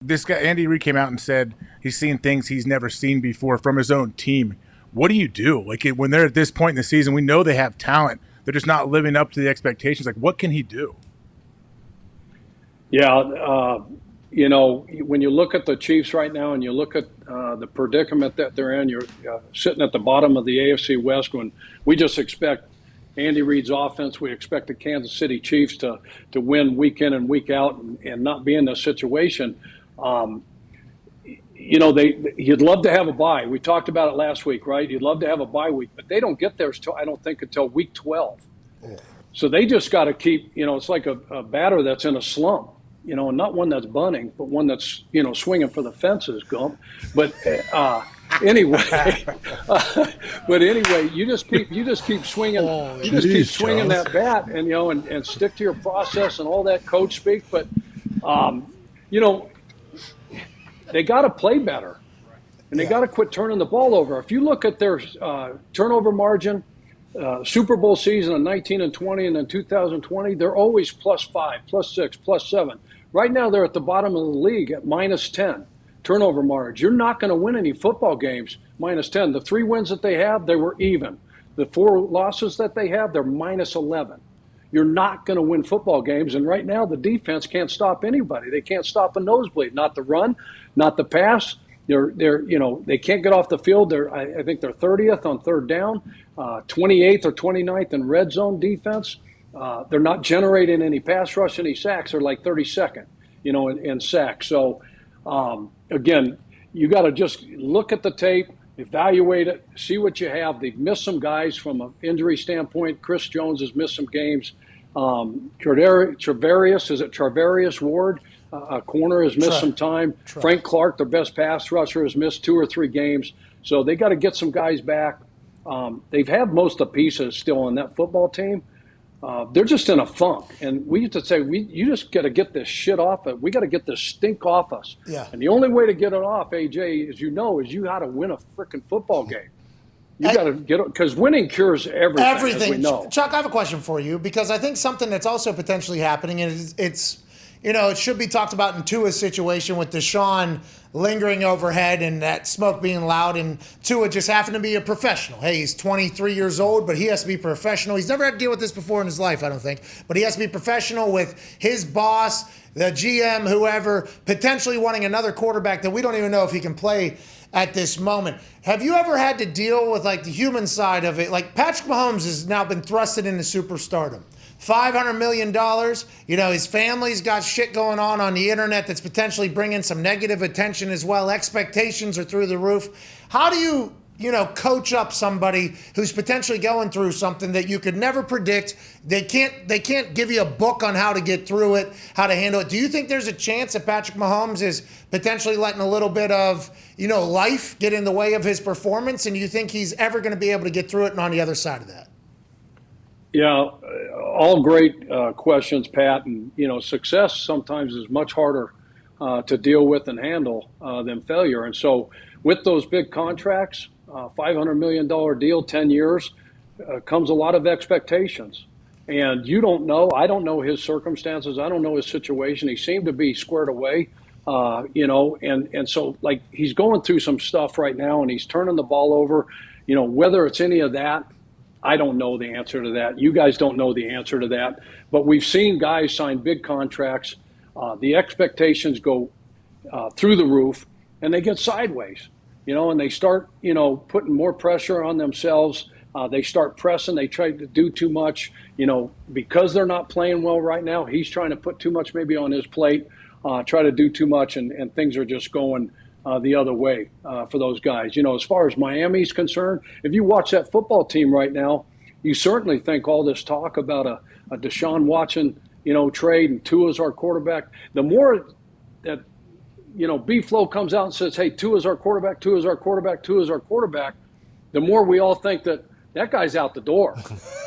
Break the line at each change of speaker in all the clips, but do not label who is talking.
This guy Andy Reid came out and said he's seen things he's never seen before from his own team. What do you do? Like when they're at this point in the season, we know they have talent. They're just not living up to the expectations. Like, what can he do?
Yeah, when you look at the Chiefs right now and you look at the predicament that they're in, you're sitting at the bottom of the AFC West when we just expect Andy Reid's offense. We expect the Kansas City Chiefs to win week in and week out and not be in this situation. You'd love to have a bye. We talked about it last week, right? You'd love to have a bye week, but they don't get theirs till, I don't think, until week 12. Yeah. So they just got to keep, it's like a batter that's in a slump, and not one that's bunting, but one that's, swinging for the fences, Gump. But anyway, you just keep swinging. Keep swinging that bat, and stick to your process and all that coach speak. But they got to play better, and they got to quit turning the ball over. If you look at their turnover margin, Super Bowl season of 19 and 20, and then 2020, they're always +5, +6, +7. Right now, they're at the bottom of the league at -10 turnover margin. You're not going to win any football games -10. The 3 wins that they have, they were even. The 4 losses that they have, they're -11. You're not going to win football games. And right now, the defense can't stop anybody. They can't stop a nosebleed, not the run, not the pass. They can't get off the field. I think they're 30th on third down, 28th or 29th in red zone defense. They're not generating any pass rush, any sacks. They're like 32nd, in sacks. So, again, you got to just look at the tape, evaluate it, see what you have. They've missed some guys from an injury standpoint. Chris Jones has missed some games. Charvarius Ward, a corner, has missed some time. Frank Clark, their best pass rusher, has missed 2 or 3 games. So they got to get some guys back. They've had most of the pieces still on that football team. They're just in a funk. And we used to say, you just got to get this shit off it. We got to get this stink off us.
Yeah.
And the only way to get it off, AJ, as you know, is you got to win a freaking football game. You got to get it, because winning cures everything. As we know.
Chuck, I have a question for you, because I think something that's also potentially happening, and it should be talked about in Tua's situation with Deshaun lingering overhead and that smoke being loud, and Tua just happened to be a professional. Hey, he's 23 years old, but he has to be professional. He's never had to deal with this before in his life, I don't think. But he has to be professional with his boss, the GM, whoever, potentially wanting another quarterback that we don't even know if he can play at this moment. Have you ever had to deal with the human side of it? Like, Patrick Mahomes has now been thrusted into superstardom. $500 million. His family's got shit going on the internet that's potentially bringing some negative attention as well. Expectations are through the roof. How do you, coach up somebody who's potentially going through something that you could never predict? They can't give you a book on how to get through it, how to handle it. Do you think there's a chance that Patrick Mahomes is potentially letting a little bit of, life get in the way of his performance? And do you think he's ever going to be able to get through it and on the other side of that?
Yeah, all great questions, Pat. And, success sometimes is much harder to deal with and handle than failure. And so with those big contracts, $500 million deal, 10 years, comes a lot of expectations. And you don't know. I don't know his circumstances. I don't know his situation. He seemed to be squared away, and so he's going through some stuff right now, and he's turning the ball over. Whether it's any of that, I don't know the answer to that. You guys don't know the answer to that. But we've seen guys sign big contracts. The expectations go through the roof, and they get sideways, and they start, putting more pressure on themselves. They start pressing. They try to do too much, because they're not playing well right now. He's trying to put too much maybe on his plate, try to do too much, and things are just going the other way for those guys. As far as Miami's concerned, if you watch that football team right now, you certainly think all this talk about a Deshaun Watson, trade, and Tua's our quarterback. The more that, B-Flow comes out and says, hey, Tua's our quarterback, Tua's our quarterback, Tua's our quarterback, the more we all think that guy's out the door.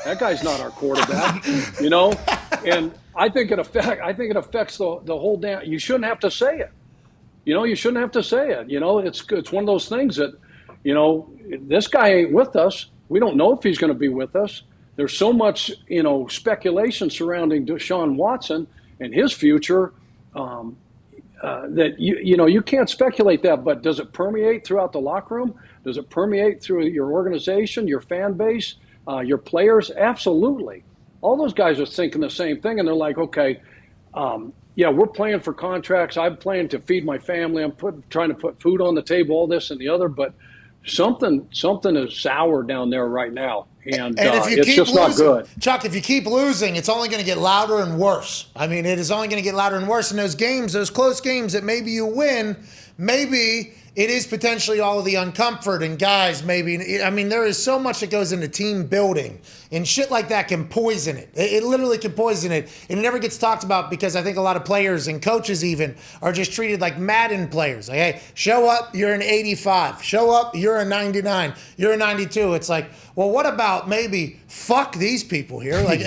That guy's not our quarterback, And I think it affects the whole damn. You shouldn't have to say it. You shouldn't have to say it. It's one of those things that, this guy ain't with us. We don't know if he's going to be with us. There's so much, speculation surrounding Deshaun Watson and his future. that you can't speculate that, but does it permeate throughout the locker room? Does it permeate through your organization, your fan base, your players? Absolutely. All those guys are thinking the same thing, and they're like, okay, yeah, we're playing for contracts. I'm playing to feed my family. I'm trying to put food on the table, all this and the other, but something is sour down there right now. And
if you
it's
keep
just
losing,
not good.
Chuck, if you keep losing, it's only going to get louder and worse. I mean, it is only going to get louder and worse. And those games, those close games that maybe you win, maybe it is potentially all of the uncomfort and guys, maybe. I mean, there is so much that goes into team building, and shit like that can poison it. It literally can poison it. And it never gets talked about because I think a lot of players and coaches even are just treated like Madden players. Like, hey, show up, you're an 85. Show up, you're a 99. You're a 92. It's like, well, what about maybe fuck these people here? Like,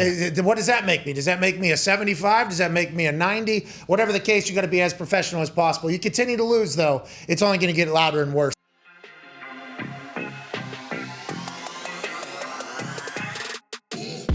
what does that make me? Does that make me a 75? Does that make me a 90? Whatever the case, you got to be as professional as possible. You continue to lose, though, it's only going to get louder and worse.